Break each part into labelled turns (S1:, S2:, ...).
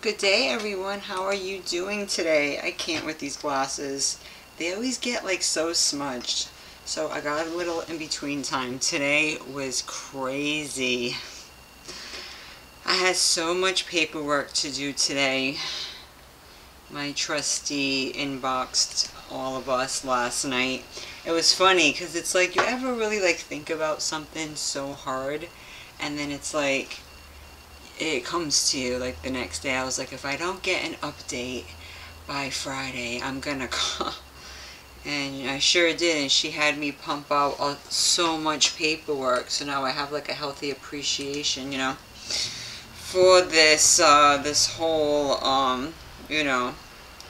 S1: Good day, everyone. How are you doing today? I can't with these glasses. They always get like so smudged. So I got a little in between time. Today was crazy. I had so much paperwork to do today. My trustee inboxed all of us last night. It was funny because it's like you ever really like think about something so hard and then it's like it comes to you like the next day. I was like, if I don't get an update by Friday, I'm gonna call. And I sure did, and she had me pump out so much paperwork, so now I have like a healthy appreciation, you know, for this this whole you know,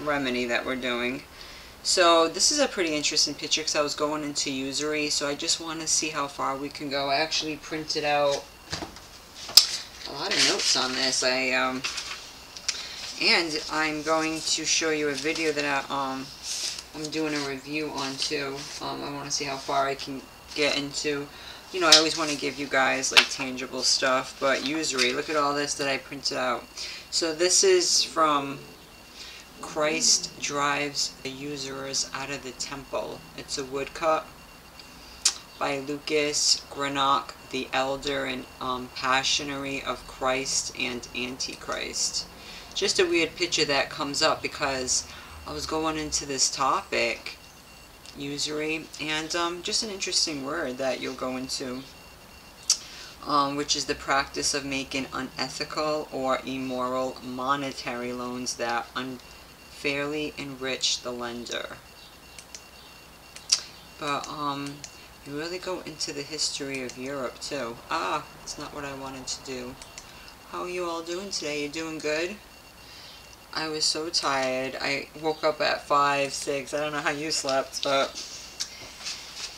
S1: remedy that we're doing. So this is a pretty interesting picture because I was going into usury, so I just want to see how far we can go. I actually printed out a lot of notes on this. And I'm going to show you a video that I'm doing a review on too. I want to see how far I can get into. You know, I always want to give you guys like tangible stuff, but usury. Look at all this that I printed out. So this is from Christ Drives the Usurers Out of the Temple. It's a woodcut by Lucas Greenock the Elder and Passionary of Christ and Antichrist. Just a weird picture that comes up because I was going into this topic, usury, and just an interesting word that you'll go into, which is the practice of making unethical or immoral monetary loans that unfairly enrich the lender. But you really go into the history of Europe too. It's not what I wanted to do. How are you all doing today? You doing good? I was so tired. I woke up at 5, 6. I don't know how you slept, but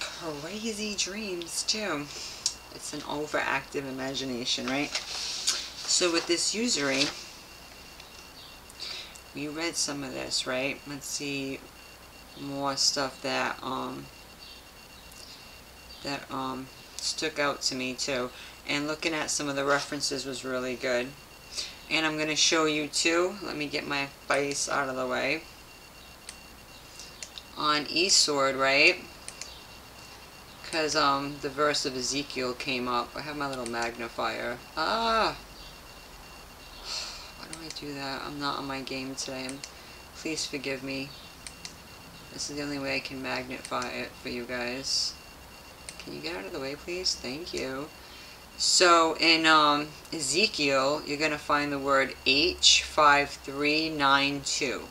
S1: crazy dreams too. It's an overactive imagination, right? So with this usury, we read some of this, right? Let's see more stuff that stuck out to me too, and looking at some of the references was really good. And I'm going to show you too, let me get my face out of the way, on eSword, right? Because the verse of Ezekiel came up. I have my little magnifier. Why do I do that? I'm not on my game today. Please forgive me. This is the only way I can magnify it for you guys. Can you get out of the way, please? Thank you. So in Ezekiel, you're going to find the word H5392.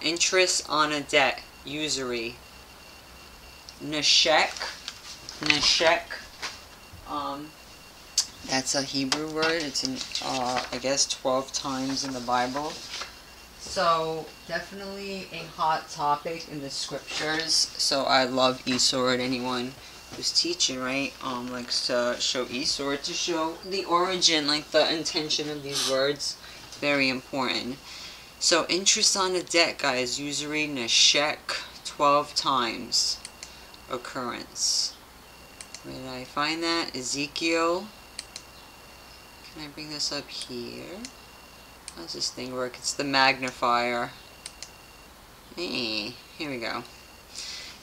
S1: Interest on a debt, usury. Neshek. That's a Hebrew word. It's in, I guess, 12 times in the Bible. So, definitely a hot topic in the scriptures. So, I love eSword. Anyone who's teaching, right, likes to show eSword to show the origin, like the intention of these words. Very important. So, interest on a debt, guys. Usury, neshek, 12 times occurrence. Where did I find that? Ezekiel. Can I bring this up here? How does this thing work? It's the magnifier. Hey, here we go.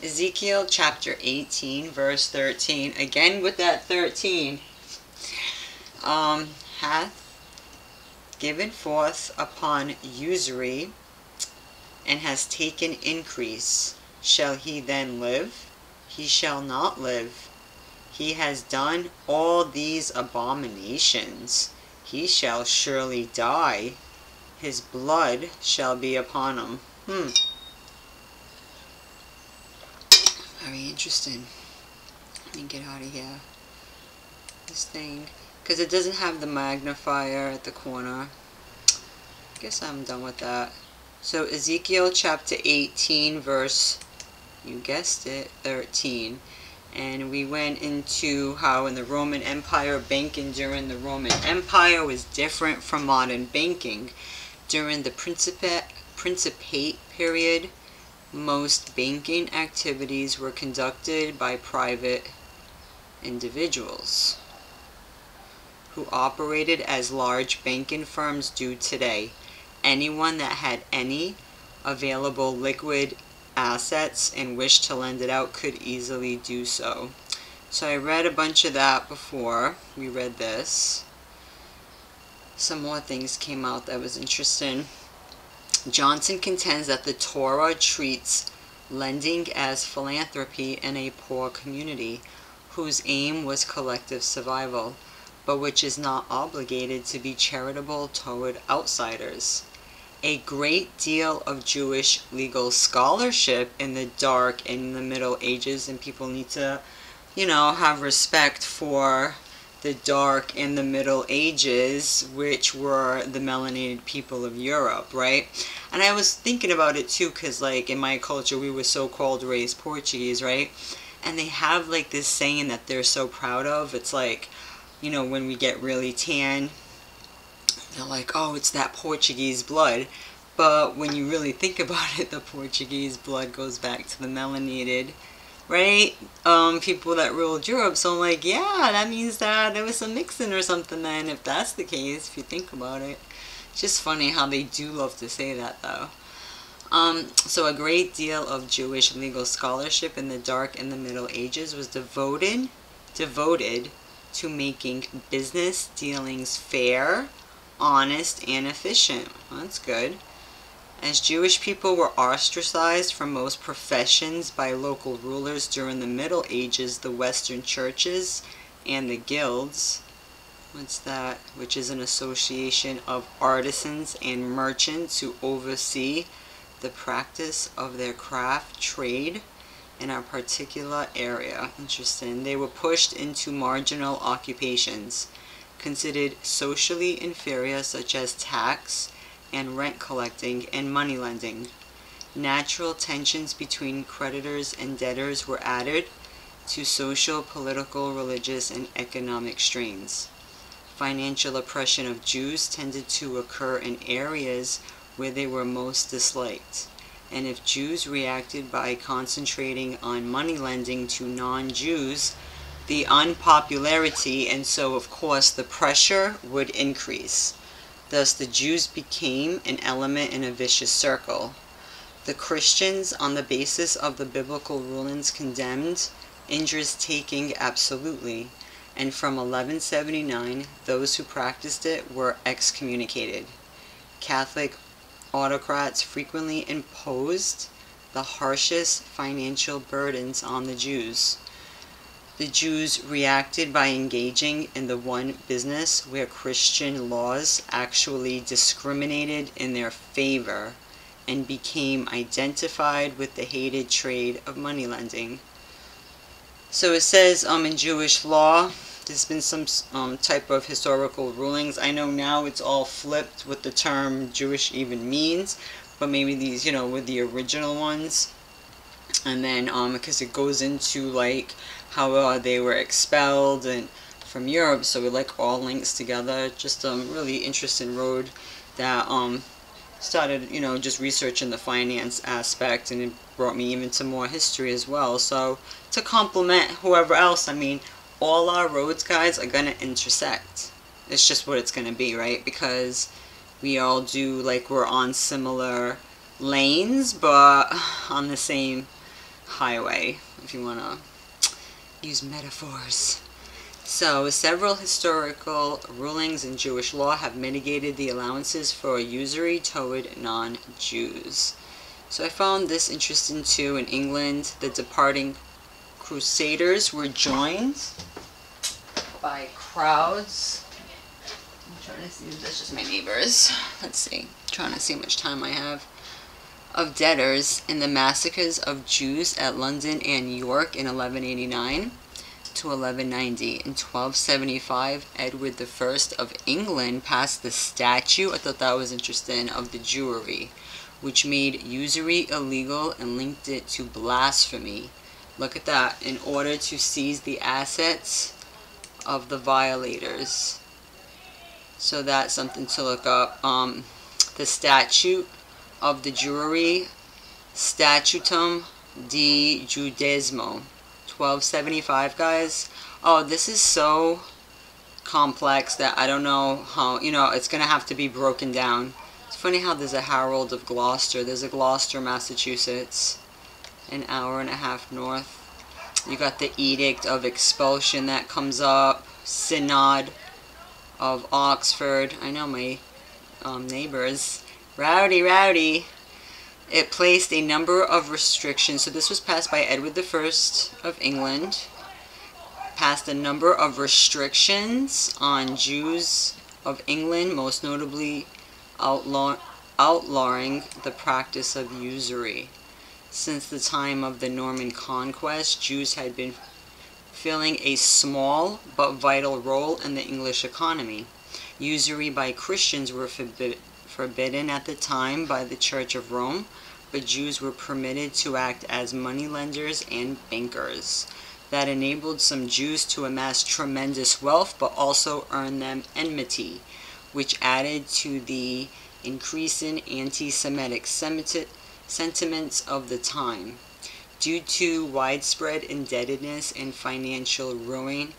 S1: Ezekiel chapter 18, verse 13. Again with that 13. Hath given forth upon usury, and has taken increase. Shall he then live? He shall not live. He has done all these abominations. He shall surely die. His blood shall be upon him. Very interesting. Let me get out of here. This thing. Because it doesn't have the magnifier at the corner. I guess I'm done with that. So Ezekiel chapter 18 verse, you guessed it, 13. And we went into how in the Roman Empire, banking during the Roman Empire was different from modern banking. During the Principate period, most banking activities were conducted by private individuals. who operated as large banking firms do today. Anyone that had any available liquid assets and wished to lend it out could easily do so. So I read a bunch of that before we read this. Some more things came out that was interesting. Johnson contends that the Torah treats lending as philanthropy in a poor community whose aim was collective survival, but which is not obligated to be charitable toward outsiders. A great deal of Jewish legal scholarship in the Dark and the Middle Ages, and people need to, have respect for the Dark and the Middle Ages, which were the melanated people of Europe, right? And I was thinking about it too, because like in my culture we were so-called raised Portuguese, right? And they have like this saying that they're so proud of. It's like, when we get really tan, they're like, oh, it's that Portuguese blood. But when you really think about it, the Portuguese blood goes back to the melanated, right? People that ruled Europe. So I'm like, yeah, that means that there was some mixing or something then, if that's the case, if you think about it. It's just funny how they do love to say that, though. So a great deal of Jewish legal scholarship in the Dark and the Middle Ages was devoted to making business dealings fair, honest, and efficient. Well, that's good. As Jewish people were ostracized from most professions by local rulers during the Middle Ages, the Western churches and the guilds, what's that? Which is an association of artisans and merchants who oversee the practice of their craft trade in a particular area. Interesting. They were pushed into marginal occupations considered socially inferior, such as tax and rent collecting and money lending. Natural tensions between creditors and debtors were added to social, political, religious, and economic strains. Financial oppression of Jews tended to occur in areas where they were most disliked, and if Jews reacted by concentrating on money lending to non-Jews, the unpopularity and so of course the pressure would increase. Thus the Jews became an element in a vicious circle. The Christians, on the basis of the biblical rulings, condemned interest-taking absolutely, and from 1179 those who practiced it were excommunicated. Catholic autocrats frequently imposed the harshest financial burdens on the Jews. The Jews reacted by engaging in the one business where Christian laws actually discriminated in their favor and became identified with the hated trade of money lending. So it says in Jewish law, there's been some type of historical rulings. I know now it's all flipped what the term Jewish even means, but maybe these, were the original ones. And then because it goes into like how they were expelled and from Europe, so it like all links together. Just a really interesting road that started, just researching the finance aspect, and it brought me even to more history as well. So to complement whoever else, I mean, all our roads, guys, are gonna intersect. It's just what it's gonna be, right? Because we all do, like, we're on similar lanes, but on the same highway, if you wanna use metaphors. So several historical rulings in Jewish law have mitigated the allowances for usury toward non-Jews. So I found this interesting too. In England, the departing Crusaders were joined by crowds. I'm trying to see if that's just my neighbors. Let's see. I'm trying to see how much time I have. Of debtors in the massacres of Jews at London and York in 1189 to 1190. In 1275, Edward I of England passed the statute, I thought that was interesting, of the Jewry, which made usury illegal and linked it to blasphemy. Look at that. In order to seize the assets of the violators. So that's something to look up. The statute of the Jewry, Statutum di Judaismo, 1275, guys. Oh, this is so complex that I don't know how, it's going to have to be broken down. It's funny how there's a Herald of Gloucester. There's a Gloucester, Massachusetts, an hour and a half north. You got the Edict of Expulsion that comes up. Synod of Oxford. I know my neighbors. Rowdy. It placed a number of restrictions. So this was passed by Edward I of England. Passed a number of restrictions on Jews of England, most notably outlawing the practice of usury. Since the time of the Norman conquest, Jews had been filling a small but vital role in the English economy. Usury by Christians were forbidden at the time by the Church of Rome, but Jews were permitted to act as moneylenders and bankers. That enabled some Jews to amass tremendous wealth, but also earn them enmity, which added to the increasing anti-Semitic sentiments of the time. Due to widespread indebtedness and financial ruin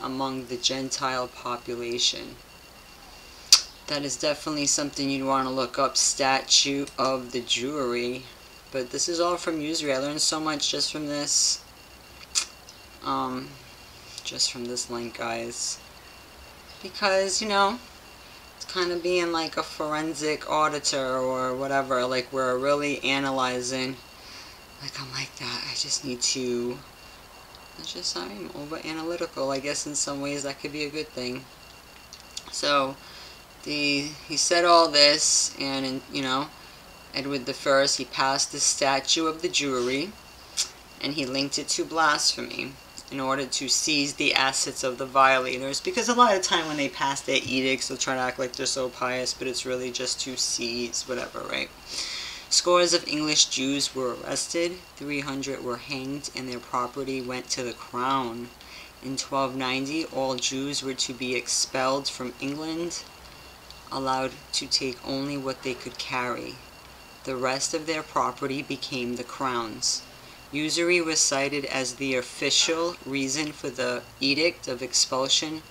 S1: among the Gentile population. That is definitely something you'd want to look up, Statute of the Jewry. But this is all from Usury. I learned so much just from this. Just from this link, guys. Because, it's kind of being like a forensic auditor or whatever. Like, we're really analyzing. Like, I'm like that. I just need to... I'm over-analytical. I guess in some ways that could be a good thing. So, he said all this, and, Edward I, he passed the Statute of the Jewry, and he linked it to blasphemy in order to seize the assets of the violators, because a lot of time when they pass their edicts, they'll try to act like they're so pious, but it's really just to seize whatever, right? Scores of English Jews were arrested, 300 were hanged, and their property went to the crown. In 1290, all Jews were to be expelled from England, allowed to take only what they could carry. The rest of their property became the crown's. Usury was cited as the official reason for the Edict of Expulsion.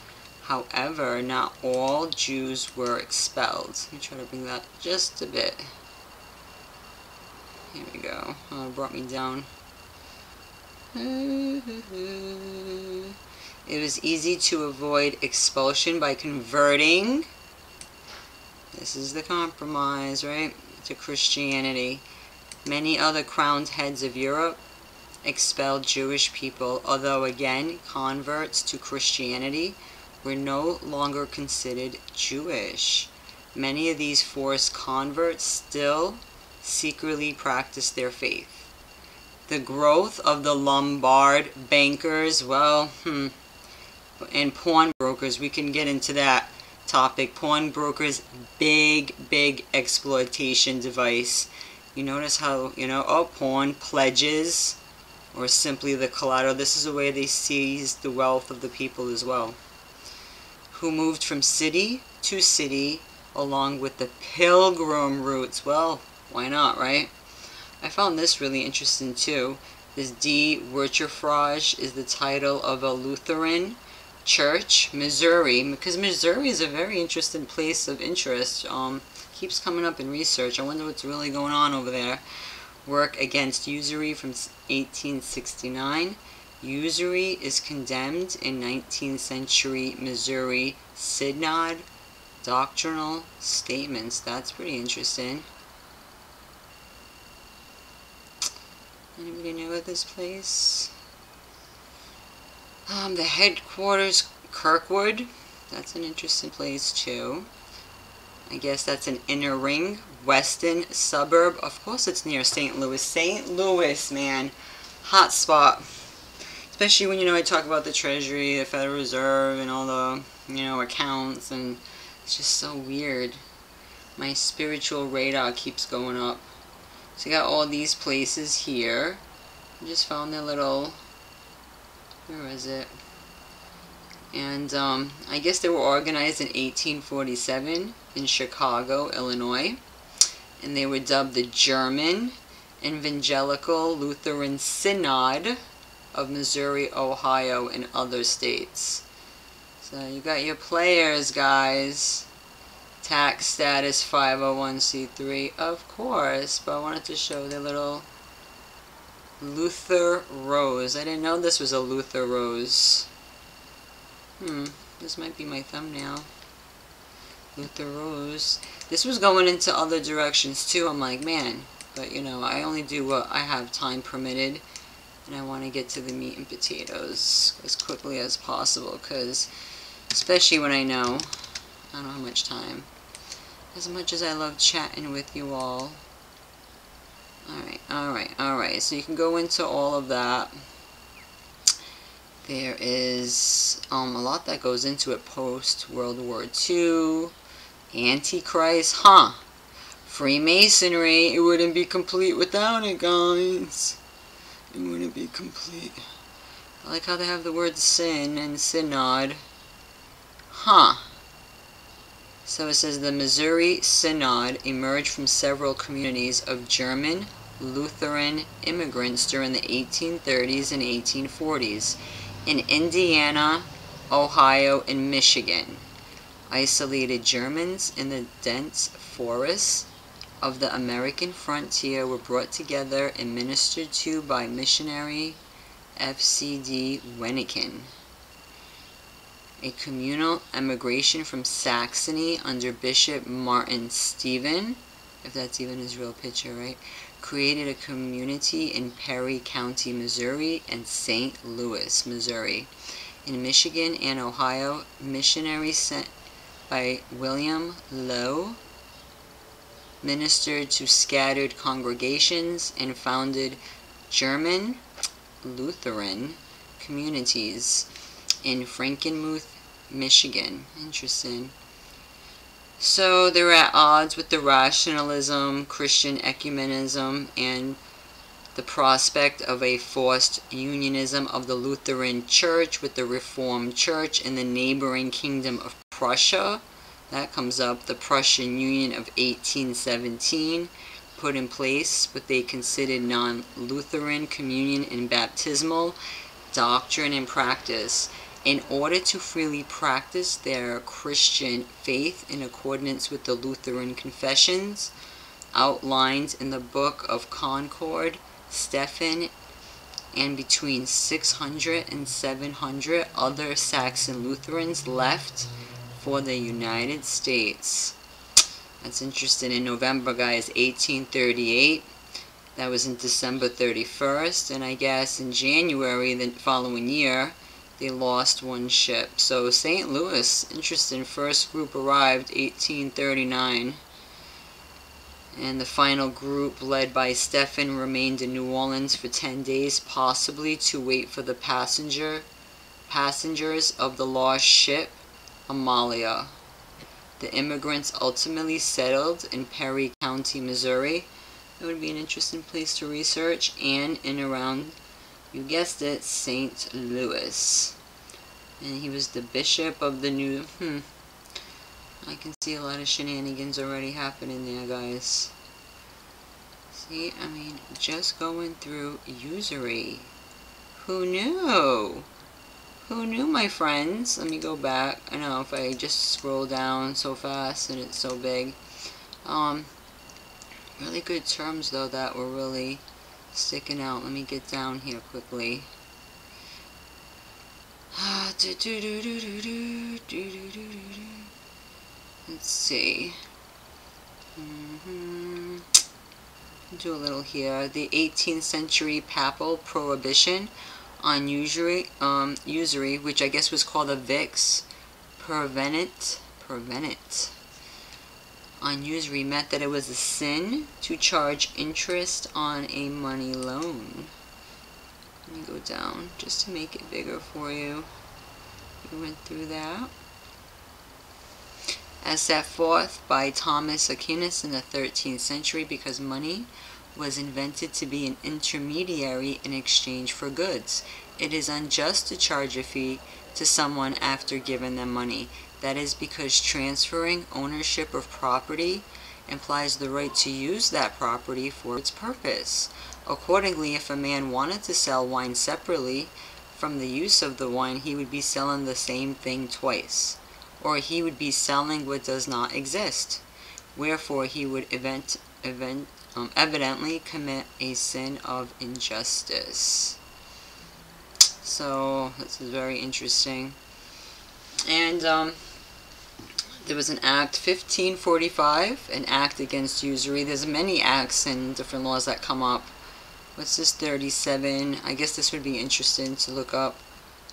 S1: However, not all Jews were expelled. Let me try to bring that just a bit. Here we go. Oh, it brought me down. It was easy to avoid expulsion by converting, this is the compromise, right, to Christianity. Many other crowned heads of Europe expelled Jewish people, although again, converts to Christianity were no longer considered Jewish. Many of these forced converts still secretly practiced their faith. The growth of the Lombard bankers, and pawnbrokers, we can get into that topic. Pawnbrokers, big exploitation device. You notice how, pawn pledges, or simply the collateral. This is a way they seized the wealth of the people as well, who moved from city to city along with the pilgrim routes. Well, why not, right? I found this really interesting too. This Die Wirtschaftsfrage is the title of a Lutheran church, Missouri, because Missouri is a very interesting place of interest. Keeps coming up in research. I wonder what's really going on over there. Work against usury from 1869. Usury is condemned in 19th century Missouri Synod doctrinal statements. That's pretty interesting. Anybody know of this place? The headquarters, Kirkwood. That's an interesting place too. I guess that's an inner ring, western suburb. Of course it's near St. Louis. St. Louis, man. Hot spot. Especially when, I talk about the Treasury, the Federal Reserve, and all the, accounts, and it's just so weird. My spiritual radar keeps going up. So you got all these places here. I just found their little, where is it? And I guess they were organized in 1847 in Chicago, Illinois. And they were dubbed the German Evangelical Lutheran Synod of Missouri, Ohio, and other states. So you got your players, guys. Tax status 501c3, of course. But I wanted to show the little Luther rose. I didn't know this was a Luther rose. This might be my thumbnail. Luther rose. This was going into other directions too. I'm like, man. But you know, I only do what I have time permitted. And I want to get to the meat and potatoes as quickly as possible. Because, especially when I know I don't have much time. As much as I love chatting with you all. Alright. So you can go into all of that. There is a lot that goes into it post World War II. Antichrist, Freemasonry. It wouldn't be complete without it, guys. It wouldn't be complete. I like how they have the word sin and synod. So it says the Missouri Synod emerged from several communities of German Lutheran immigrants during the 1830s and 1840s in Indiana, Ohio, and Michigan. Isolated Germans in the dense forests of the American frontier were brought together and ministered to by missionary F.C.D. Weniken. A communal emigration from Saxony under Bishop Martin Stephen, if that's even his real picture, right, created a community in Perry County, Missouri, and St. Louis, Missouri. In Michigan and Ohio, missionaries sent by William Lowe ministered to scattered congregations and founded German Lutheran communities in Frankenmuth, Michigan. Interesting. So they're at odds with the rationalism, Christian ecumenism, and the prospect of a forced unionism of the Lutheran Church with the Reformed Church in the neighboring kingdom of Prussia. That comes up. The Prussian Union of 1817 put in place what they considered non-Lutheran communion and baptismal doctrine and practice in order to freely practice their Christian faith in accordance with the Lutheran confessions outlined in the Book of Concord. Stephen and between 600 and 700 other Saxon Lutherans left for the United States. That's interesting. In November, guys, 1838. That was in December 31st. And I guess in January, the following year, they lost one ship. So St. Louis, interesting. First group arrived 1839. And the final group, led by Stephen, remained in New Orleans for 10 days, possibly to wait for the passengers of the lost ship, Amalia. The immigrants ultimately settled in Perry County, Missouri. It would be an interesting place to research, and in around, you guessed it, St. Louis. And he was the bishop of the new... I can see a lot of shenanigans already happening there, guys. See, I mean, just going through usury. Who knew? Who knew, my friends? Let me go back. I know if I just scroll down so fast and it's so big. Really good terms, though, that were really sticking out. Let me get down here quickly. Let's see. Do a little here. The 18th century Papal Prohibition on usury, which I guess was called a Vix Prevenit on usury, meant that it was a sin to charge interest on a money loan. Let me go down just to make it bigger for you. We went through that. As set forth by Thomas Aquinas in the 13th century, because money was invented to be an intermediary in exchange for goods. It is unjust to charge a fee to someone after giving them money. That is because transferring ownership of property implies the right to use that property for its purpose. Accordingly, if a man wanted to sell wine separately from the use of the one, he would be selling the same thing twice, or he would be selling what does not exist. Wherefore he would evidently commit a sin of injustice. So this is very interesting. And there was an act 1545, an act against usury. There's many acts and different laws that come up. What's this, 37? I guess this would be interesting to look up,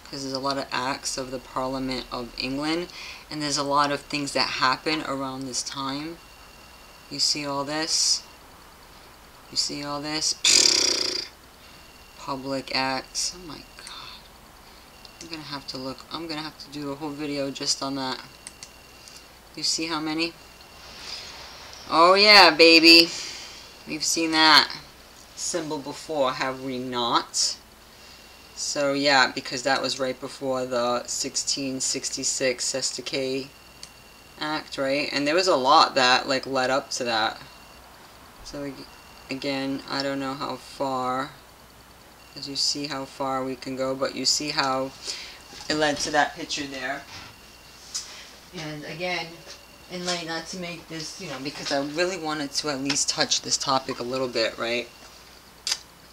S1: because there's a lot of acts of the Parliament of England, and there's a lot of things that happen around this time. You see all this? You see all this? Public acts. Oh my god. I'm gonna have to look. I'm gonna have to do a whole video just on that. You see how many? Oh yeah, baby. We've seen that symbol before, have we not? So yeah, because that was right before the 1666 Sesticay Act, right? And there was a lot that like led up to that. So again, I don't know how far, as you see how far we can go, but you see how it led to that picture there. And again, and like, not to make this, you know, because I really wanted to at least touch this topic a little bit, right?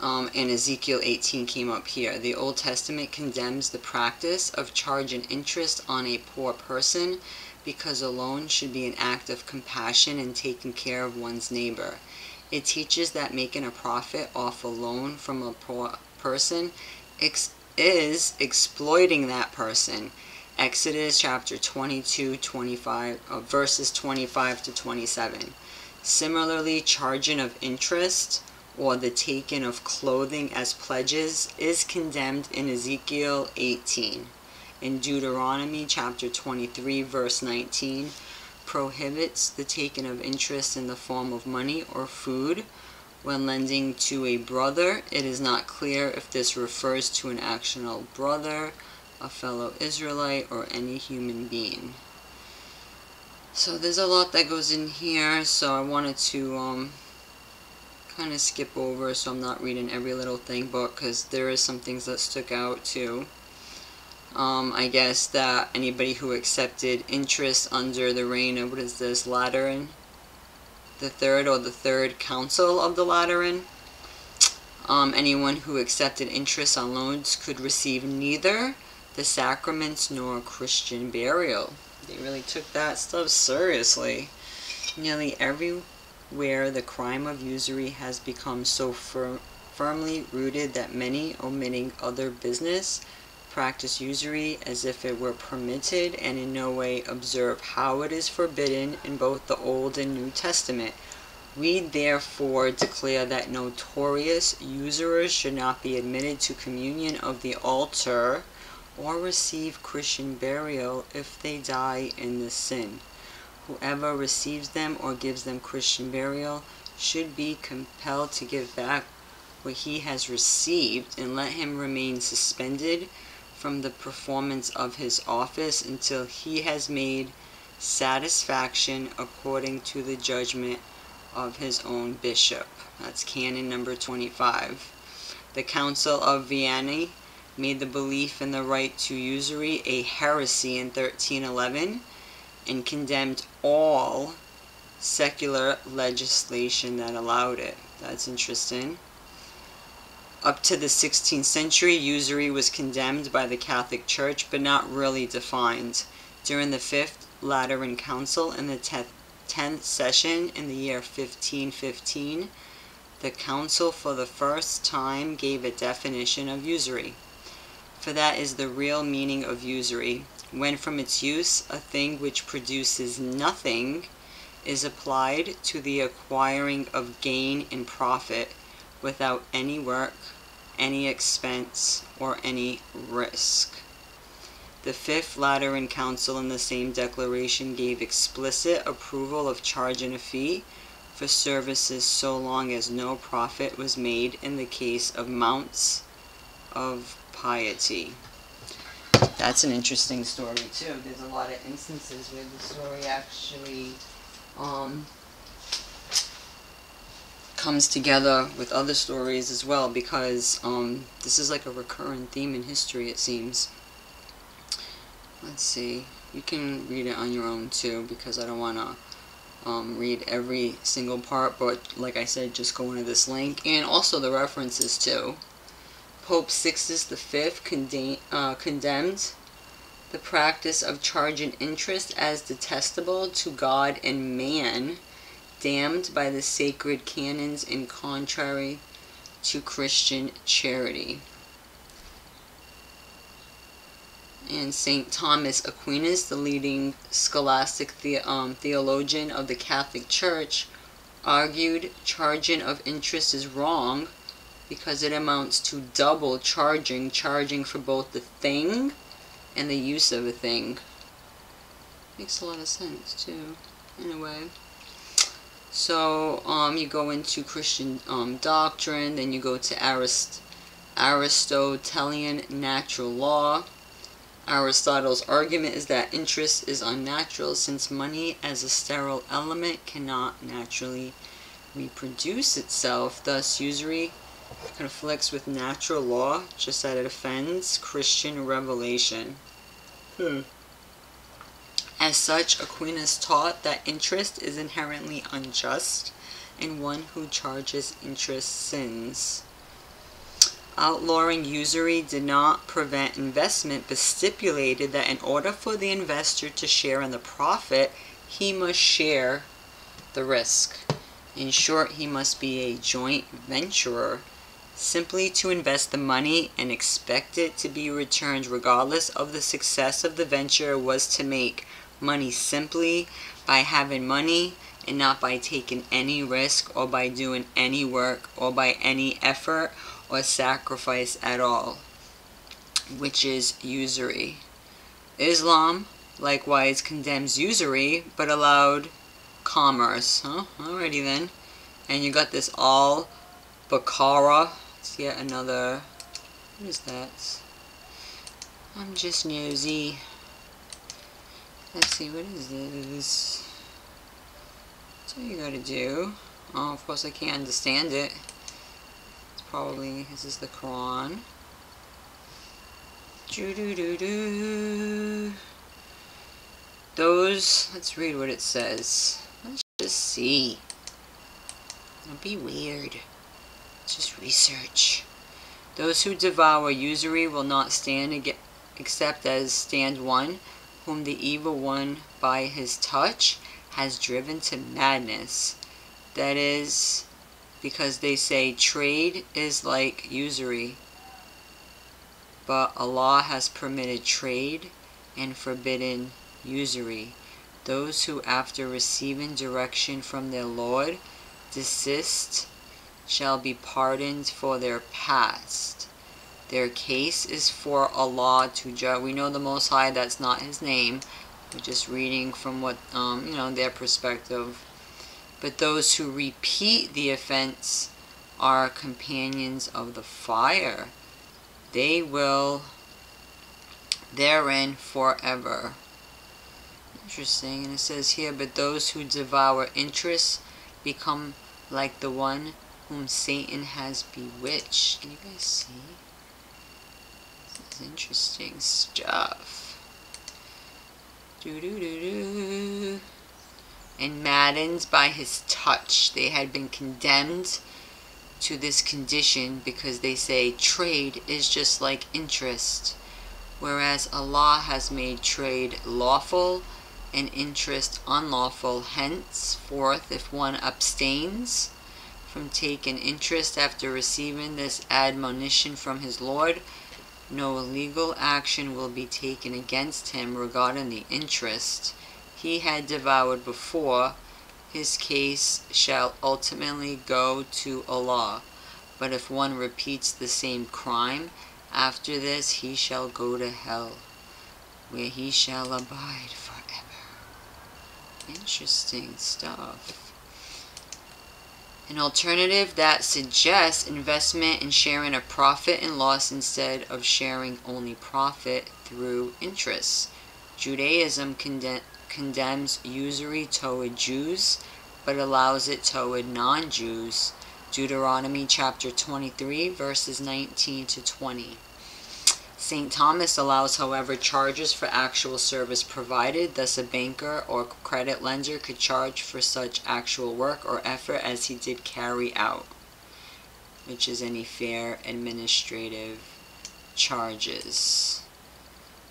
S1: And Ezekiel 18 came up here. The Old Testament condemns the practice of charging interest on a poor person, because a loan should be an act of compassion and taking care of one's neighbor. It teaches that making a profit off a loan from a poor person is exploiting that person. Exodus chapter 22, verses 25 to 27. Similarly, charging of interest or the taking of clothing as pledges is condemned in Ezekiel 18. In Deuteronomy chapter 23, verse 19, prohibits the taking of interest in the form of money or food when lending to a brother. It is not clear if this refers to an actual brother, a fellow Israelite, or any human being. So there's a lot that goes in here, so I wanted to kind of skip over, so I'm not reading every little thing, but because there is some things that stuck out too. I guess that anybody who accepted interest under the reign of, what is this, Lateran, the third, or the third council of the Lateran, anyone who accepted interest on loans could receive neither the sacraments nor Christian burial. They really took that stuff seriously. Nearly everywhere the crime of usury has become so firmly rooted that many, omitting other business, practice usury as if it were permitted, and in no way observe how it is forbidden in both the Old and New Testament. We therefore declare that notorious usurers should not be admitted to communion of the altar or receive Christian burial if they die in this sin. Whoever receives them or gives them Christian burial should be compelled to give back what he has received, and let him remain suspended from the performance of his office until he has made satisfaction according to the judgment of his own bishop. That's canon number 25. The Council of Vienna made the belief in the right to usury a heresy in 1311 and condemned all secular legislation that allowed it. That's interesting. Up to the 16th century, usury was condemned by the Catholic Church, but not really defined. During the 5th Lateran Council in the 10th session in the year 1515, the Council for the first time gave a definition of usury. For that is the real meaning of usury, when from its use a thing which produces nothing is applied to the acquiring of gain and profit without any work, any expense, or any risk. The 5th Lateran Council in the same declaration gave explicit approval of charging a fee for services so long as no profit was made in the case of mounts of piety. That's an interesting story too. There's a lot of instances where the story actually comes together with other stories as well, because this is like a recurring theme in history, it seems. Let's see. You can read it on your own too, because I don't want to read every single part, but like I said, just go into this link, and also the references too. Pope Sixtus V condemned the practice of charging interest as detestable to God and man, damned by the sacred canons and contrary to Christian charity. And St. Thomas Aquinas, the leading scholastic theologian of the Catholic Church, argued charging of interest is wrong because it amounts to double charging for both the thing and the use of a thing. Makes a lot of sense too, in a way. So you go into Christian doctrine, then you go to Aristotelian natural law. Aristotle's argument is that interest is unnatural, since money as a sterile element cannot naturally reproduce itself. Thus, usury conflicts with natural law, just that it offends Christian revelation. As such, Aquinas taught that interest is inherently unjust, and one who charges interest sins. Outlawing usury did not prevent investment, but stipulated that in order for the investor to share in the profit, he must share the risk. In short, he must be a joint venturer. Simply to invest the money and expect it to be returned regardless of the success of the venture was to make money simply by having money and not by taking any risk or by doing any work or by any effort or sacrifice at all, which is usury. Islam likewise condemns usury but allowed commerce. Alrighty then. And you got this al-Baqarah. It's yet another. What is that? I'm just nosy. Let's see, what is this? That's what you gotta do. Oh, of course I can't understand it. It's probably, this is the Quran. Those, let's read what it says. Let's just see. Don't be weird. Just research. Those who devour usury will not stand except as stand one whom the evil one by his touch has driven to madness. That is because they say trade is like usury, but Allah has permitted trade and forbidden usury. Those who after receiving direction from their Lord desist shall be pardoned for their past. Their case is for Allah to judge. We know the Most High, that's not His name. We're just reading from what, their perspective. But those who repeat the offense are companions of the fire. They will therein forever. Interesting. And it says here, but those who devour interests become like the one whom Satan has bewitched. Can you guys see? This is interesting stuff. And maddened by his touch. They had been condemned to this condition because they say trade is just like interest, whereas Allah has made trade lawful and interest unlawful. Henceforth, if one abstains from taking interest after receiving this admonition from his Lord, no legal action will be taken against him regarding the interest he had devoured before. His case shall ultimately go to Allah. But if one repeats the same crime, after this he shall go to hell, where he shall abide forever. Interesting stuff. An alternative that suggests investment and sharing a profit and loss instead of sharing only profit through interest. Judaism condemns usury toward Jews, but allows it toward non-Jews. Deuteronomy chapter 23, verses 19 to 20. St. Thomas allows, however, charges for actual service provided, thus a banker or credit lender could charge for such actual work or effort as he did carry out, which is any fair administrative charges.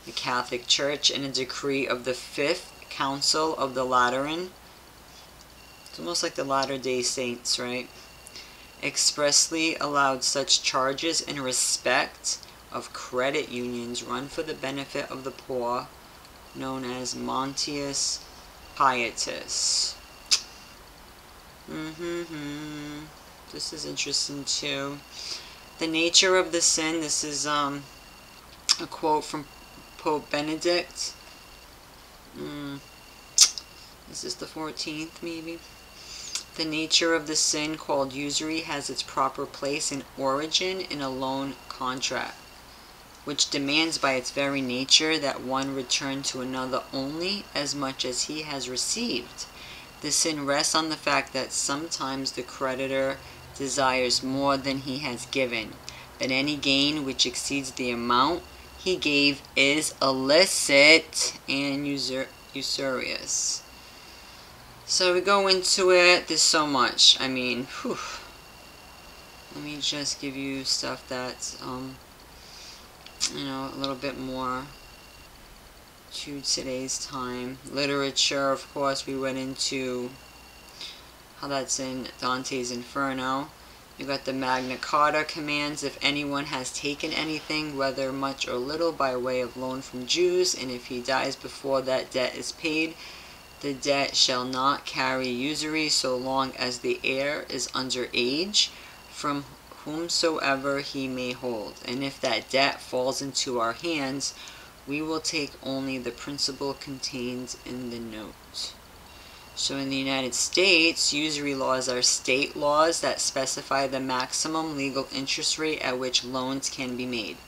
S1: The Catholic Church, in a decree of the Fifth Council of the Lateran, it's almost like the Latter-day Saints, right? Expressly allowed such charges in respect of credit unions run for the benefit of the poor, known as Montius Pietus. This is interesting too. The nature of the sin, this is a quote from Pope Benedict. Is this the 14th maybe? The nature of the sin called usury has its proper place and origin in a loan contract, which demands by its very nature that one return to another only as much as he has received. The sin rests on the fact that sometimes the creditor desires more than he has given, that any gain which exceeds the amount he gave is illicit and usurious. So we go into it, there's so much. I mean, whew. Let me just give you stuff that's, you know, a little bit more to today's time. Literature, of course, we went into how that's in Dante's Inferno. You got the Magna Carta commands, if anyone has taken anything, whether much or little, by way of loan from Jews, and if he dies before that debt is paid, the debt shall not carry usury so long as the heir is under age, from whomsoever he may hold. And if that debt falls into our hands, we will take only the principal contained in the note. So in the United States, usury laws are state laws that specify the maximum legal interest rate at which loans can be made.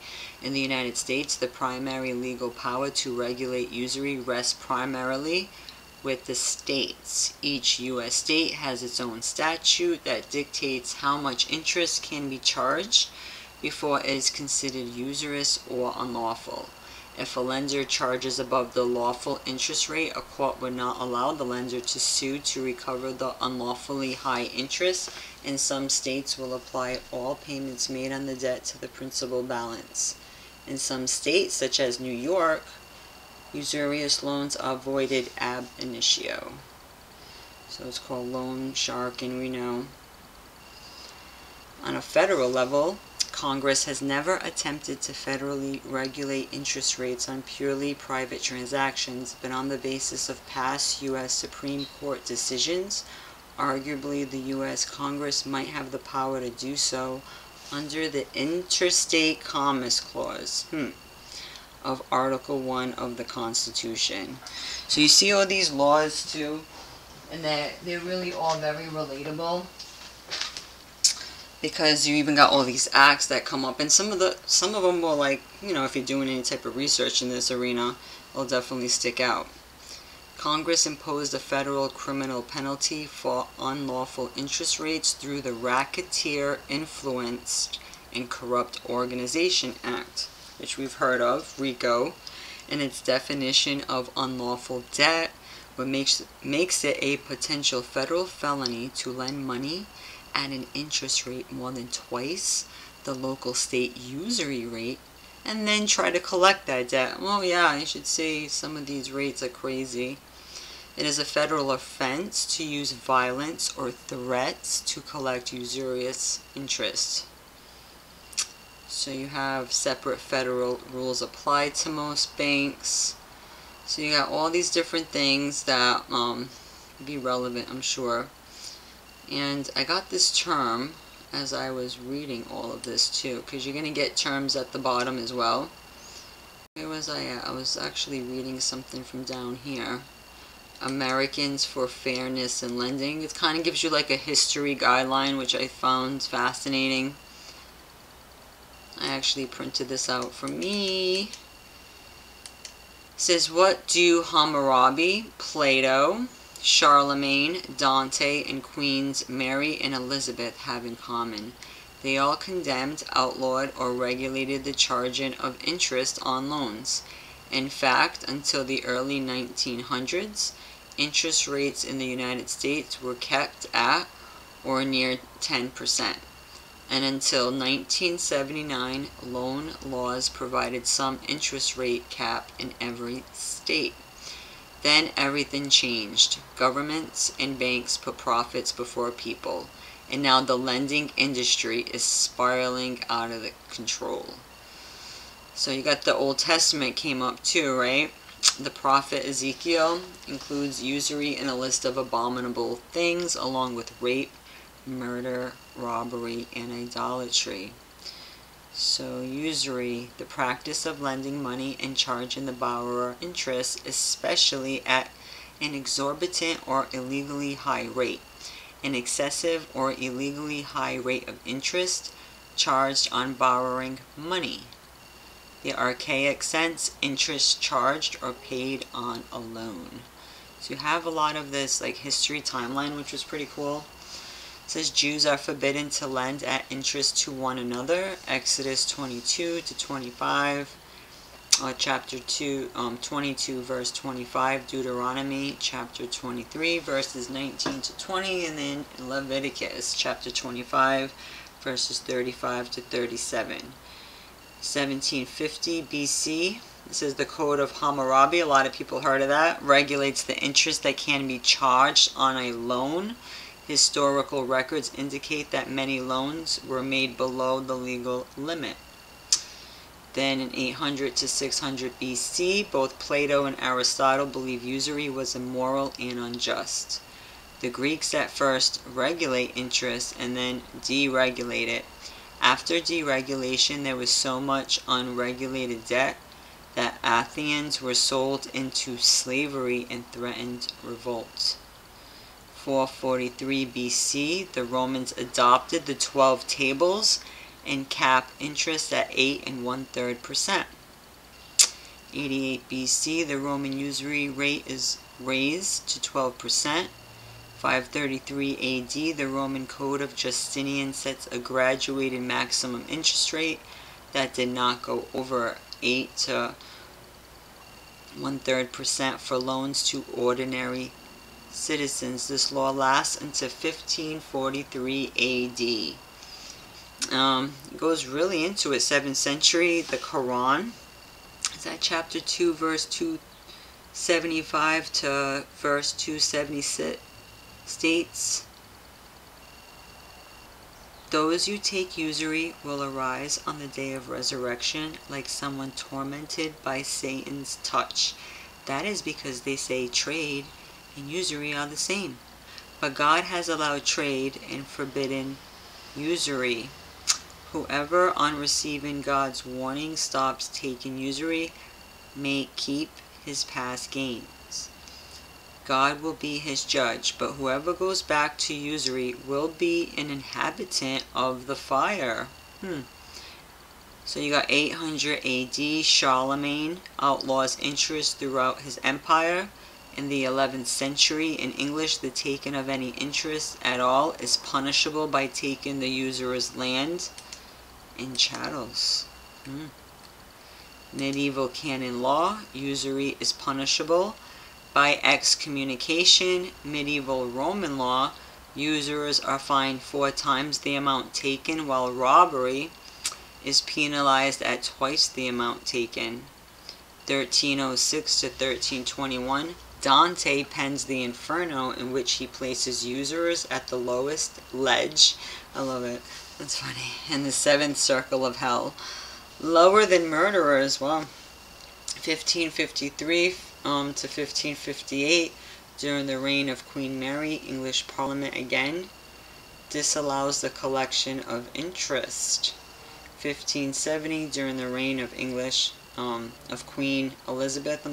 S1: In the United States, the primary legal power to regulate usury rests primarily with the states. Each U.S. state has its own statute that dictates how much interest can be charged before it is considered usurious or unlawful. If a lender charges above the lawful interest rate, a court would not allow the lender to sue to recover the unlawfully high interest, and some states will apply all payments made on the debt to the principal balance. In some states, such as New York, usurious loans are voided ab initio. So it's called loan sharking, we know. On a federal level, Congress has never attempted to federally regulate interest rates on purely private transactions, but on the basis of past U.S. Supreme Court decisions, arguably the U.S. Congress might have the power to do so under the Interstate Commerce Clause of Article 1 of the Constitution. So you see all these laws too, and they're really all very relatable, because you even got all these acts that come up, and some of them will, like, you know, if you're doing any type of research in this arena, will definitely stick out. Congress imposed a federal criminal penalty for unlawful interest rates through the Racketeer Influenced and Corrupt Organization Act, which we've heard of, RICO, and its definition of unlawful debt, what makes it a potential federal felony to lend money at an interest rate more than twice the local state usury rate, and then try to collect that debt. Well, yeah, you should see some of these rates are crazy. It is a federal offense to use violence or threats to collect usurious interest. So you have separate federal rules applied to most banks. So you got all these different things that be relevant, I'm sure. And I got this term as I was reading all of this too, because you're going to get terms at the bottom as well. Where was I at? I was actually reading something from down here. Americans for Fairness in Lending. It kind of gives you like a history guideline, which I found fascinating. I actually printed this out for me. It says, what do Hammurabi, Plato, Charlemagne, Dante, and Queens Mary and Elizabeth have in common. They all condemned, outlawed, or regulated the charging of interest on loans. In fact, until the early 1900s, interest rates in the United States were kept at or near 10%. And until 1979, loan laws provided some interest rate cap in every state. Then everything changed. Governments and banks put profits before people, and now the lending industry is spiraling out of control. So you got the Old Testament came up too, right? The prophet Ezekiel includes usury in a list of abominable things, along with rape, murder, robbery, and idolatry. So usury, the practice of lending money and charging the borrower interest, especially at an exorbitant or illegally high rate. An excessive or illegally high rate of interest charged on borrowing money. The archaic sense, interest charged or paid on a loan. So you have a lot of this like history timeline, which was pretty cool. It says Jews are forbidden to lend at interest to one another. Exodus 22 to 25. Chapter 22 verse 25. Deuteronomy chapter 23 verses 19 to 20. And then Leviticus chapter 25 verses 35 to 37. 1750 BC. This is the Code of Hammurabi. A lot of people heard of that. Regulates the interest that can be charged on a loan. Historical records indicate that many loans were made below the legal limit. Then in 800 to 600 BC, both Plato and Aristotle believed usury was immoral and unjust. The Greeks at first regulate interest and then deregulate it. After deregulation, there was so much unregulated debt that Athenians were sold into slavery and threatened revolt. 443 BC, the Romans adopted the 12 tables and capped interest at 8 1/3%. 88 BC, the Roman usury rate is raised to 12%. 533 AD, the Roman Code of Justinian sets a graduated maximum interest rate that did not go over 8 to 1/3% for loans to ordinary citizens. This law lasts until 1543 AD. It goes really into it. 7th century, the Quran. Is that chapter 2, verse 275 to verse 276? States, those who take usury will arise on the day of resurrection like someone tormented by Satan's touch. That is because they say trade and usury are the same. But God has allowed trade and forbidden usury. Whoever, on receiving God's warning, stops taking usury may keep his past gains. God will be his judge, but whoever goes back to usury will be an inhabitant of the fire. So you got 800 AD, Charlemagne outlaws interest throughout his empire. In the 11th century, in English, the taking of any interest at all is punishable by taking the usurer's land and chattels. Medieval canon law, usury is punishable by excommunication. Medieval Roman law, usurers are fined 4 times the amount taken, while robbery is penalized at twice the amount taken. 1306 to 1321, Dante pens the Inferno, in which he places usurers at the lowest ledge. I love it. That's funny. In the 7th circle of hell. Lower than murderers. Wow. 1553 to 1558, during the reign of Queen Mary, English Parliament again disallows the collection of interest. 1570, during the reign of Queen Elizabeth,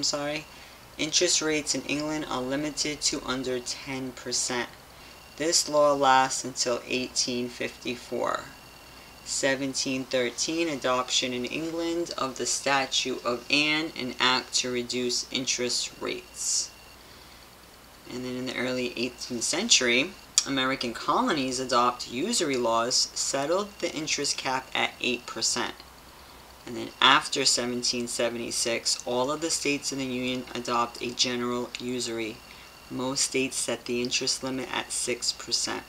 S1: interest rates in England are limited to under 10%. This law lasts until 1854. 1713, adoption in England of the Statute of Anne, an act to reduce interest rates. And then in the 18th century, American colonies adopt usury laws, settled the interest cap at 8%. And then after 1776, all of the states in the Union adopt a general usury. Most states set the interest limit at 6%.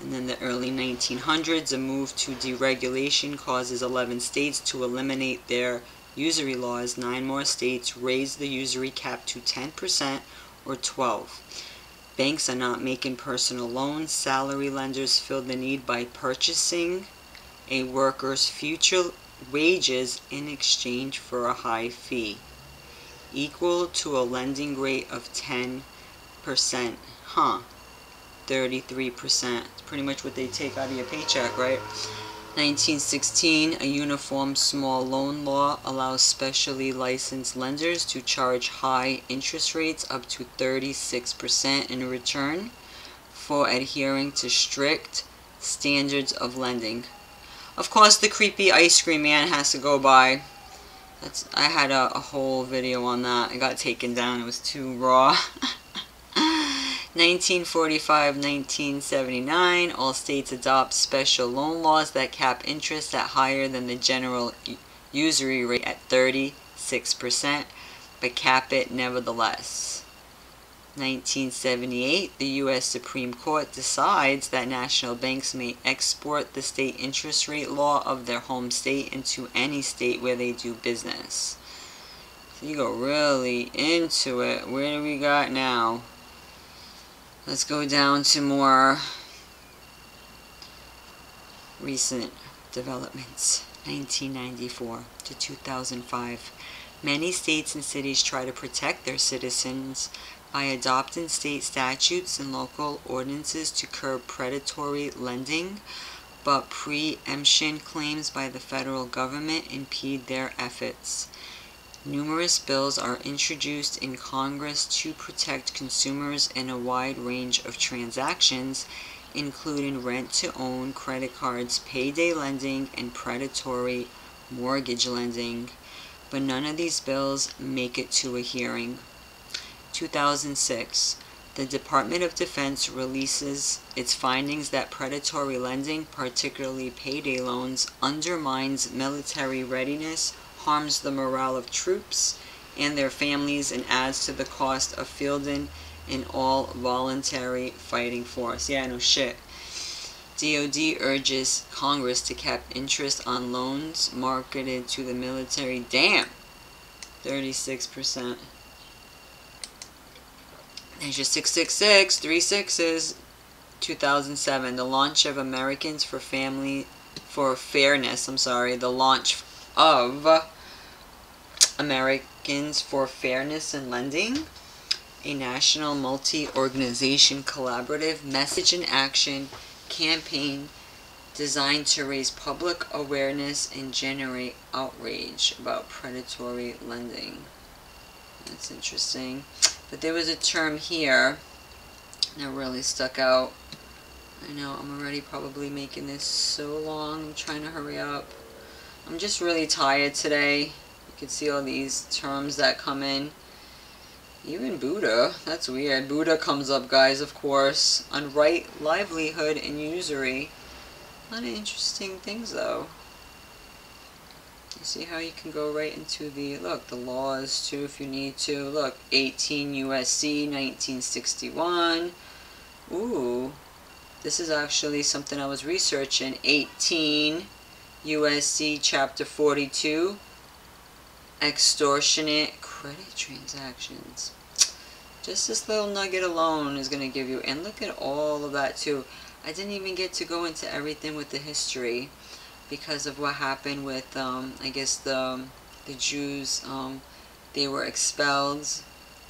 S1: And then the early 1900s, a move to deregulation causes 11 states to eliminate their usury laws. 9 more states raise the usury cap to 10% or 12. Banks are not making personal loans. Salary lenders fill the need by purchasing a worker's future wages in exchange for a high fee, equal to a lending rate of 10%. 33%. It's pretty much what they take out of your paycheck, right? 1916, a uniform small loan law allows specially licensed lenders to charge high interest rates up to 36% in return for adhering to strict standards of lending. Of course, the creepy ice cream man has to go by. I had a whole video on that. It got taken down. It was too raw. 1945-1979, all states adopt special loan laws that cap interest at higher than the general usury rate at 36%, but cap it nevertheless. 1978, the U.S. Supreme Court decides that national banks may export the state interest rate law of their home state into any state where they do business. So you go really into it. Where do we got now? Let's go down to more recent developments. 1994 to 2005. Many states and cities try to protect their citizens by adopting state statutes and local ordinances to curb predatory lending, but preemption claims by the federal government impede their efforts. Numerous bills are introduced in Congress to protect consumers in a wide range of transactions, including rent-to-own, credit cards, payday lending, and predatory mortgage lending. But none of these bills make it to a hearing. 2006. The Department of Defense releases its findings that predatory lending, particularly payday loans, undermines military readiness, harms the morale of troops and their families, and adds to the cost of fielding an all-voluntary fighting force. Yeah, no shit. DoD urges Congress to cap interest on loans marketed to the military. Damn! 36%. There's your 666, 3 6s. 2007, the launch of Americans for Fairness. The launch of Americans for Fairness in Lending, a national multi-organization collaborative message and action campaign designed to raise public awareness and generate outrage about predatory lending. That's interesting. But there was a term here that really stuck out. I know I'm already probably making this so long. I'm trying to hurry up. I'm just really tired today. You can see all these terms that come in. Even Buddha. That's weird. Buddha comes up, guys, of course. Unright livelihood and usury. A lot of interesting things, though. You see how you can go right into the, look, the laws, too, if you need to. Look, 18 U.S.C. 1961. Ooh. This is actually something I was researching. 18 U.S.C. Chapter 42. Extortionate credit transactions. Just this little nugget alone is going to give you, and look at all of that too. I didn't even get to go into everything with the history because of what happened with, I guess the Jews, they were expelled,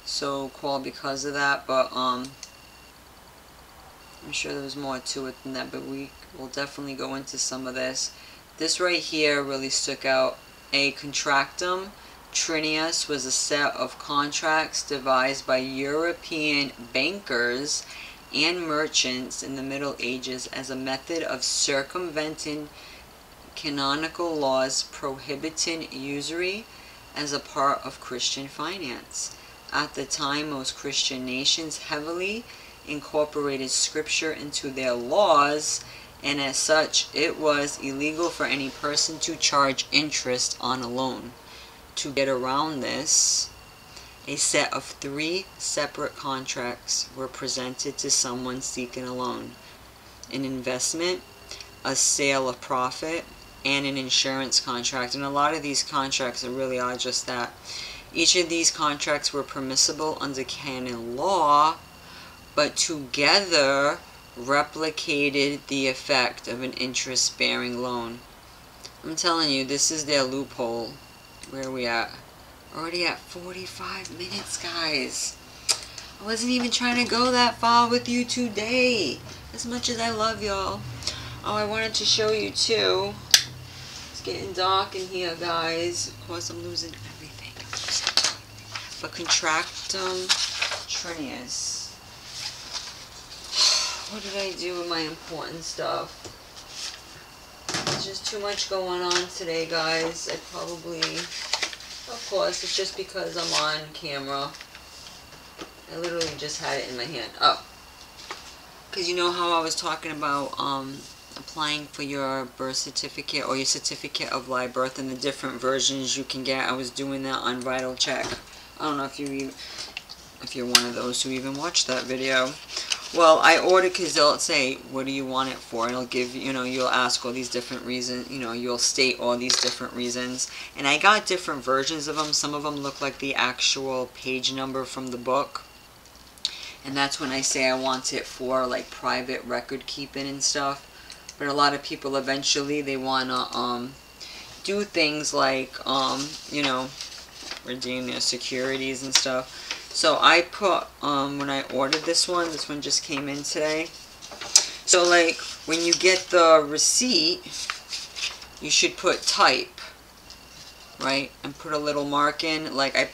S1: so-called because of that, but I'm sure there was more to it than that, but we will definitely go into some of this. This right here really stuck out. A Contractum Trinius was a set of contracts devised by European bankers and merchants in the Middle Ages as a method of circumventing canonical laws prohibiting usury as a part of Christian finance. At the time, most Christian nations heavily incorporated scripture into their laws, and as such, it was illegal for any person to charge interest on a loan. To get around this, a set of 3 separate contracts were presented to someone seeking a loan: an investment, a sale of profit, and an insurance contract. And a lot of these contracts really are just that. Each of these contracts were permissible under canon law, but together replicated the effect of an interest-bearing loan. I'm telling you, this is their loophole. Where are we at? Already at 45 minutes, guys. I wasn't even trying to go that far with you today, as much as I love y'all. Oh, I wanted to show you too. It's getting dark in here, guys. Of course, I'm losing everything. But Contractum Trinius. What did I do with my important stuff? There's just too much going on today, guys. I probably, of course, it's just because I'm on camera. I literally just had it in my hand. Oh. Because you know how I was talking about applying for your birth certificate or your certificate of live birth and the different versions you can get? I was doing that on Vital Check. I don't know if you're one of those who even watched that video. Well, I ordered, because they'll say, what do you want it for? And it'll give, you know, you'll ask all these different reasons, you know, you'll state all these different reasons. And I got different versions of them. Some of them look like the actual page number from the book. And that's when I say I want it for, like, private record keeping and stuff. But a lot of people eventually, they want to do things like, you know, redeem their securities and stuff. So I put, when I ordered this one just came in today. So like, when you get the receipt, you should put type, right? And put a little mark in. Like I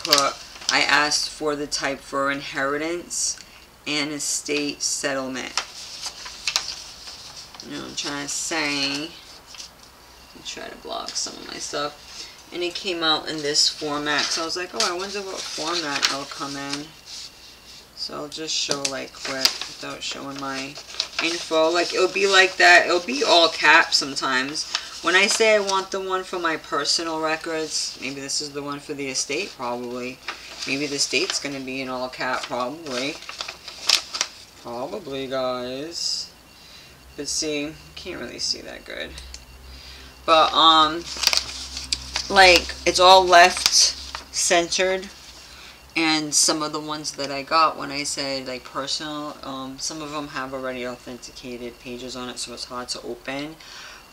S1: asked for the type for inheritance and estate settlement. You know what I'm trying to say? Let me try to block some of my stuff. And it came out in this format. So I was like, oh, I wonder what format it'll come in. So I'll just show like quick without showing my info. Like it'll be like that. It'll be all caps sometimes. When I say I want the one for my personal records, maybe this is the one for the estate probably. Maybe the estate's going to be in all cap probably. Probably, guys. But see, can't really see that good. But, like, it's all left centered, and some of the ones that I got when I said like personal, some of them have already authenticated pages on it, so it's hard to open,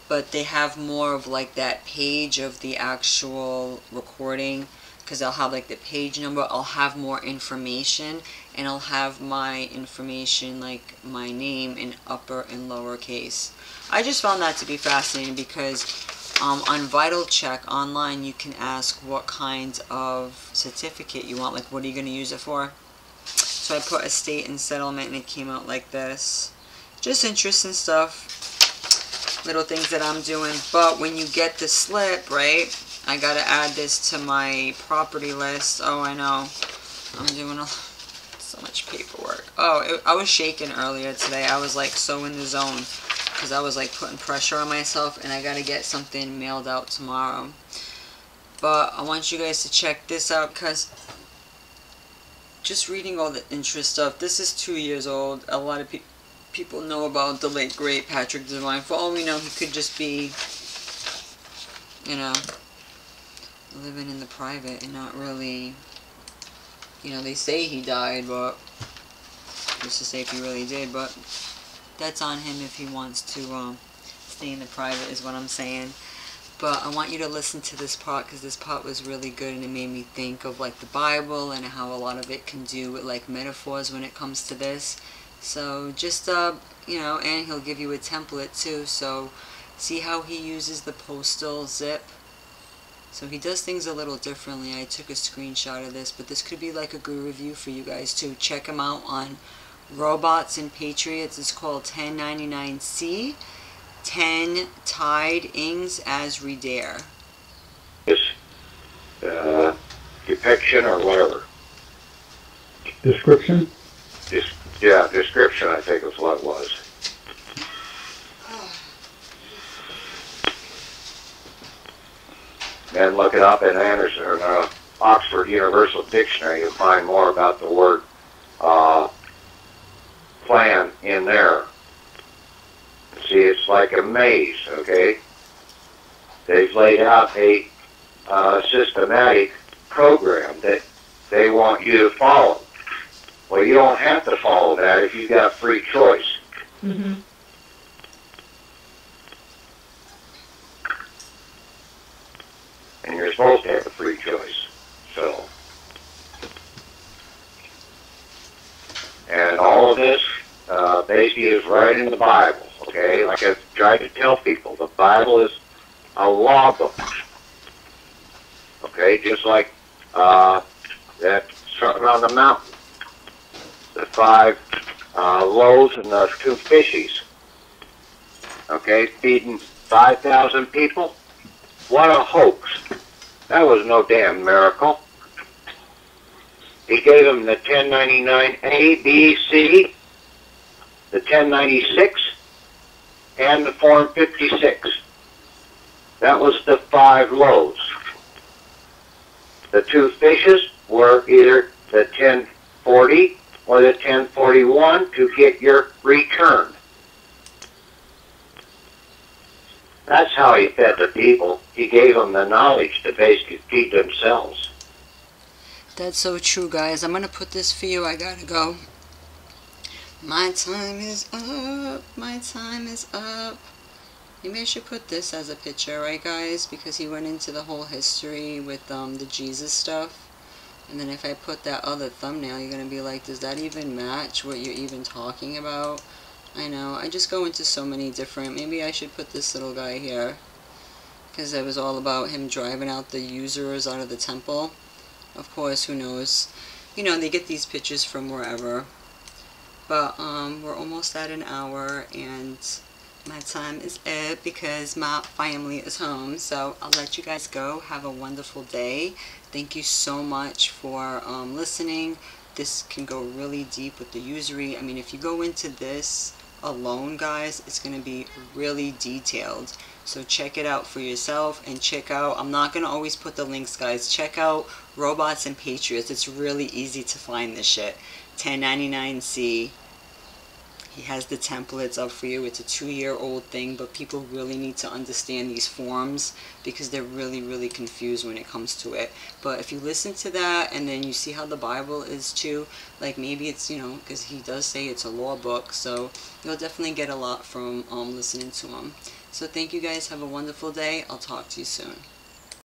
S1: but they have more of like that page of the actual recording, because I'll have like the page number, I'll have more information, and I'll have my information like my name in upper and lower case. I just found that to be fascinating because on Vital Check online, you can ask what kind of certificate you want. Like, what are you going to use it for? So I put estate and settlement, and it came out like this. Just interesting stuff. Little things that I'm doing. But when you get the slip, right, I got to add this to my property list. Oh, I know. I'm doing so much paperwork. Oh, I was shaking earlier today. I was like so in the zone, because I was like putting pressure on myself, and I gotta get something mailed out tomorrow. But I want you guys to check this out, because just reading all the interest stuff, this is 2 years old. A lot of people know about the late great Patrick Devine. For all we know, he could just be, you know, living in the private and not really, you know, they say he died, but just to say if he really did, but that's on him if he wants to stay in the private, is what I'm saying. But I want you to listen to this part, because this part was really good, and it made me think of like the Bible and how a lot of it can do with like metaphors when it comes to this. So just you know, and he'll give you a template too. So see how he uses the postal zip. So he does things a little differently. I took a screenshot of this, but this could be like a good review for you guys too. Check him out on Robots and Patriots. It's called 1099C. 10 tidings as redare.
S2: This depiction or whatever. Description?
S3: Yeah, description, I think is what it was. And look it up in Anderson or Oxford Universal Dictionary. You'll find more about the word plan in there. See, it's like a maze, okay? They've laid out a systematic program that they want you to follow. Well, you don't have to follow that if you've got free choice.
S4: Mm-hmm.
S3: And you're supposed to have a free choice. So, and all of this basically is right in the Bible, okay? Like I've tried to tell people, the Bible is a law book, okay? Just like that Sermon on the Mountain, the 5 loaves and the 2 fishes, okay? Feeding 5,000 people. What a hoax. That was no damn miracle. He gave them the 1099 A, B, C, the 1096, and the Form 56. That was the 5 loaves. The 2 fishes were either the 1040 or the 1041 to get your return. That's how he fed the people. He gave them the knowledge to basically feed themselves.
S1: That's so true, guys. I'm going to put this for you. I gotta go. My time is up. My time is up. Maybe I should put this as a picture, right, guys? Because he went into the whole history with the Jesus stuff. And then if I put that other thumbnail, you're going to be like, does that even match what you're even talking about? I know, I just go into so many different, maybe I should put this little guy here, because it was all about him driving out the usurers out of the temple. Of course, who knows, you know, they get these pictures from wherever, but we're almost at an hour, and my time is up because my family is home, so I'll let you guys go. Have a wonderful day. Thank you so much for listening. This can go really deep with the usury. I mean, if you go into this alone, guys, it's going to be really detailed. So check it out for yourself, and check out, I'm not going to always put the links, guys. Check out Robots and Patriots. It's really easy to find this shit. 1099C. He has the templates up for you. It's a 2-year-old thing, but people really need to understand these forms because they're really, really confused when it comes to it. But if you listen to that and then you see how the Bible is too, like maybe it's, you know, because he does say it's a law book, so you'll definitely get a lot from listening to him. So thank you guys. Have a wonderful day. I'll talk to you soon.